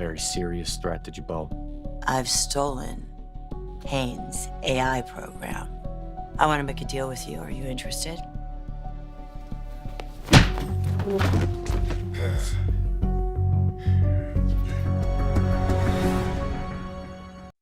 very serious threat to Jabot. I've stolen Haynes' AI program. I want to make a deal with you. Are you interested?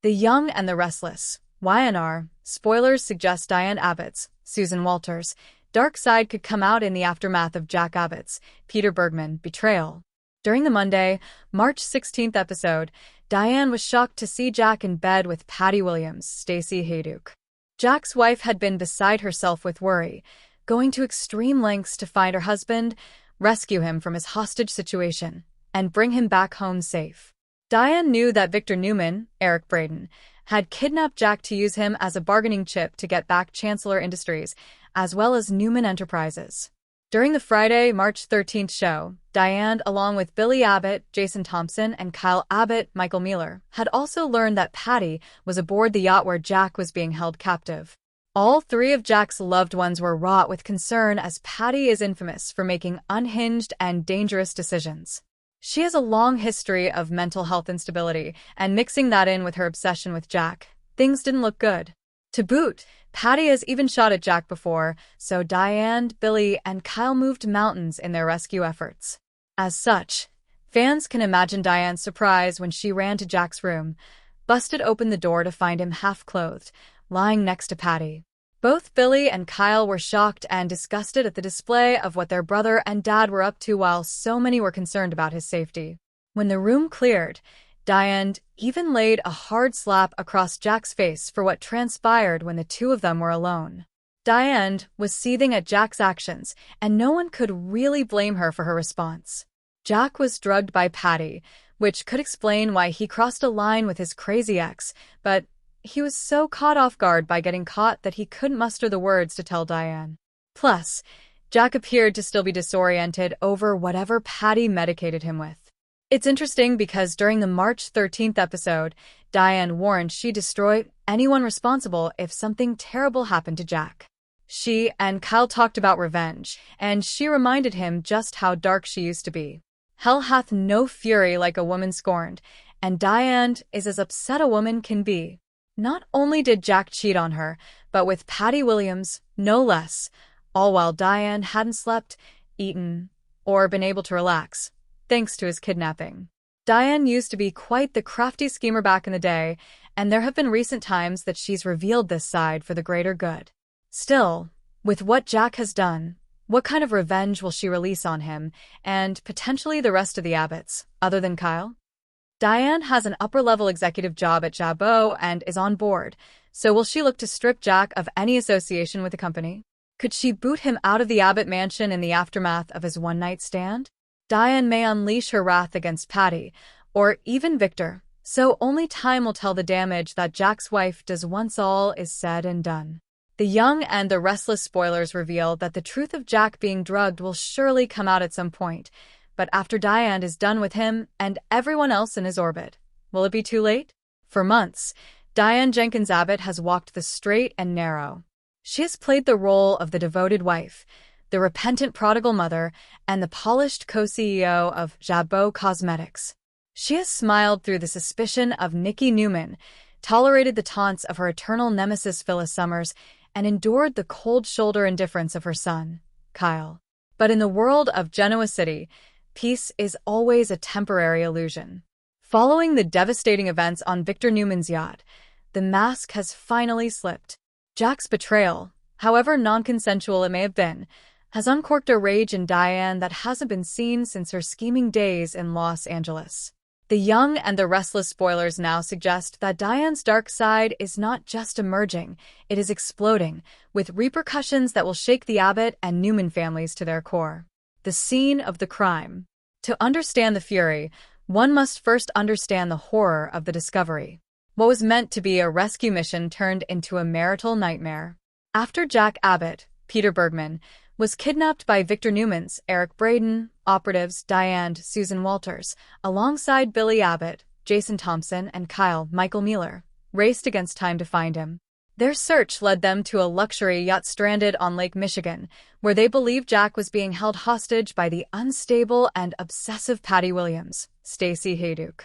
The Young and the Restless. YNR. Spoilers suggest Diane Abbott's, Susan Walters' dark side could come out in the aftermath of Jack Abbott's, Peter Bergman, Betrayal. During the Monday, March 16th episode, Diane was shocked to see Jack in bed with Patty Williams, Stacey Hayduke. Jack's wife had been beside herself with worry, going to extreme lengths to find her husband, rescue him from his hostage situation, and bring him back home safe. Diane knew that Victor Newman, Eric Braeden, had kidnapped Jack to use him as a bargaining chip to get back Chancellor Industries, as well as Newman Enterprises. During the Friday, March 13th show, Diane, along with Billy Abbott, Jason Thompson, and Kyle Abbott, Michael Mueller, had also learned that Patty was aboard the yacht where Jack was being held captive. All three of Jack's loved ones were wrought with concern as Patty is infamous for making unhinged and dangerous decisions. She has a long history of mental health instability, and mixing that in with her obsession with Jack, things didn't look good. To boot, Patty has even shot at Jack before, so Diane, Billy, and Kyle moved mountains in their rescue efforts. As such, fans can imagine Diane's surprise when she ran to Jack's room, busted open the door to find him half-clothed, lying next to Patty. Both Billy and Kyle were shocked and disgusted at the display of what their brother and dad were up to while so many were concerned about his safety. When the room cleared, Diane even laid a hard slap across Jack's face for what transpired when the two of them were alone. Diane was seething at Jack's actions, and no one could really blame her for her response. Jack was drugged by Patty, which could explain why he crossed a line with his crazy ex, but he was so caught off guard by getting caught that he couldn't muster the words to tell Diane. Plus, Jack appeared to still be disoriented over whatever Patty medicated him with. It's interesting because during the March 13th episode, Diane warned she'd destroy anyone responsible if something terrible happened to Jack. She and Kyle talked about revenge, and she reminded him just how dark she used to be. Hell hath no fury like a woman scorned, and Diane is as upset a woman can be. Not only did Jack cheat on her, but with Patty Williams, no less, all while Diane hadn't slept, eaten, or been able to relax, thanks to his kidnapping. Diane used to be quite the crafty schemer back in the day, and there have been recent times that she's revealed this side for the greater good. Still, with what Jack has done, what kind of revenge will she release on him, and potentially the rest of the Abbotts, other than Kyle? Diane has an upper-level executive job at Jabot and is on board, so will she look to strip Jack of any association with the company? Could she boot him out of the Abbott mansion in the aftermath of his one-night stand? Diane may unleash her wrath against Patty, or even Victor, so only time will tell the damage that Jack's wife does once all is said and done. The Young and the Restless spoilers reveal that the truth of Jack being drugged will surely come out at some point, but after Diane is done with him and everyone else in his orbit. Will it be too late? For months, Diane Jenkins Abbott has walked the straight and narrow. She has played the role of the devoted wife, the repentant prodigal mother, and the polished co-CEO of Jabot Cosmetics. She has smiled through the suspicion of Nikki Newman, tolerated the taunts of her eternal nemesis Phyllis Summers, and endured the cold shoulder indifference of her son, Kyle. But in the world of Genoa City, peace is always a temporary illusion. Following the devastating events on Victor Newman's yacht, the mask has finally slipped. Jack's betrayal, however non-consensual it may have been, has uncorked a rage in Diane that hasn't been seen since her scheming days in Los Angeles. The Young and the Restless spoilers now suggest that Diane's dark side is not just emerging, it is exploding, with repercussions that will shake the Abbott and Newman families to their core. The scene of the crime. To understand the fury, one must first understand the horror of the discovery. What was meant to be a rescue mission turned into a marital nightmare. After Jack Abbott, Peter Bergman, was kidnapped by Victor Newman's Eric Braeden, operatives Diane, Susan Walters, alongside Billy Abbott, Jason Thompson, and Kyle, Michael Mueller, raced against time to find him. Their search led them to a luxury yacht stranded on Lake Michigan, where they believed Jack was being held hostage by the unstable and obsessive Patty Williams, Stacey Hayduke.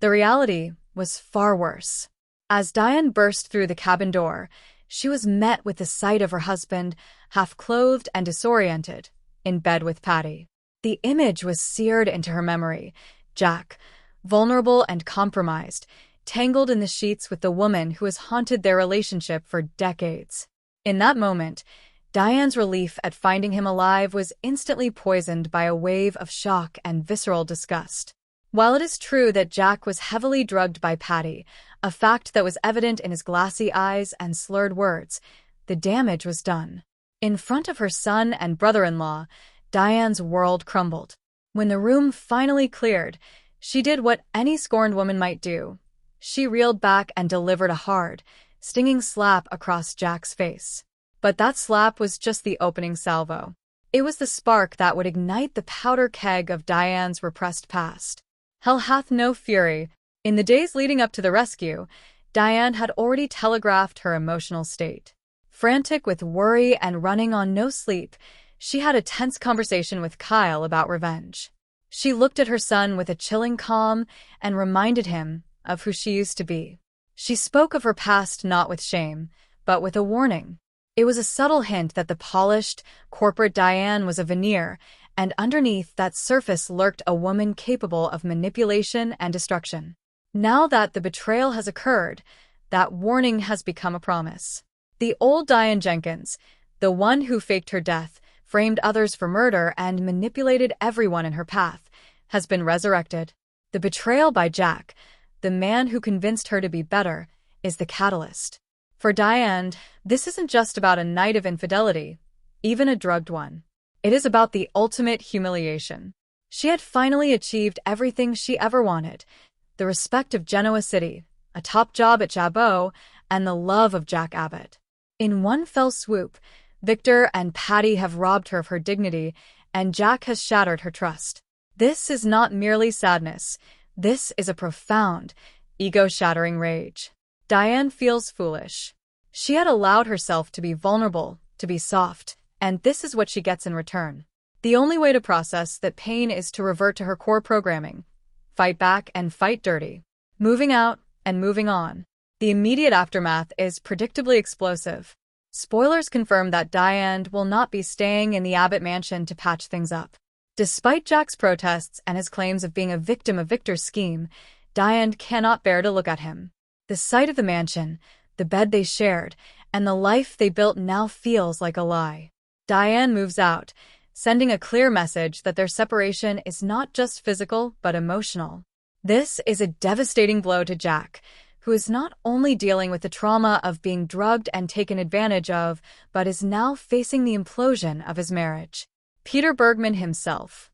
The reality was far worse. As Diane burst through the cabin door, she was met with the sight of her husband, half-clothed and disoriented, in bed with Patty. The image was seared into her memory. Jack, vulnerable and compromised, tangled in the sheets with the woman who has haunted their relationship for decades. In that moment, Diane's relief at finding him alive was instantly poisoned by a wave of shock and visceral disgust. While it is true that Jack was heavily drugged by Patty, a fact that was evident in his glassy eyes and slurred words, the damage was done. In front of her son and brother-in-law, Diane's world crumbled. When the room finally cleared, she did what any scorned woman might do. She reeled back and delivered a hard, stinging slap across Jack's face. But that slap was just the opening salvo. It was the spark that would ignite the powder keg of Diane's repressed past. Hell hath no fury. In the days leading up to the rescue, Diane had already telegraphed her emotional state. Frantic with worry and running on no sleep, she had a tense conversation with Kyle about revenge. She looked at her son with a chilling calm and reminded him of who she used to be. She spoke of her past not with shame, but with a warning. It was a subtle hint that the polished, corporate Diane was a veneer, and underneath that surface lurked a woman capable of manipulation and destruction. Now that the betrayal has occurred, that warning has become a promise. The old Diane Jenkins, the one who faked her death, framed others for murder, and manipulated everyone in her path, has been resurrected. The betrayal by Jack, the man who convinced her to be better, is the catalyst. For Diane, this isn't just about a night of infidelity, even a drugged one. It is about the ultimate humiliation. She had finally achieved everything she ever wanted: the respect of Genoa City, a top job at Jabot, and the love of Jack Abbott. In one fell swoop, Victor and Patty have robbed her of her dignity, and Jack has shattered her trust. This is not merely sadness. This is a profound, ego-shattering rage. Diane feels foolish. She had allowed herself to be vulnerable, to be soft, and this is what she gets in return. The only way to process that pain is to revert to her core programming. Fight back and fight dirty. Moving out and moving on. The immediate aftermath is predictably explosive. Spoilers confirm that Diane will not be staying in the Abbott mansion to patch things up. Despite Jack's protests and his claims of being a victim of Victor's scheme, Diane cannot bear to look at him. The sight of the mansion, the bed they shared, and the life they built now feels like a lie. Diane moves out, sending a clear message that their separation is not just physical but emotional. This is a devastating blow to Jack, who is not only dealing with the trauma of being drugged and taken advantage of, but is now facing the implosion of his marriage. Peter Bergman himself,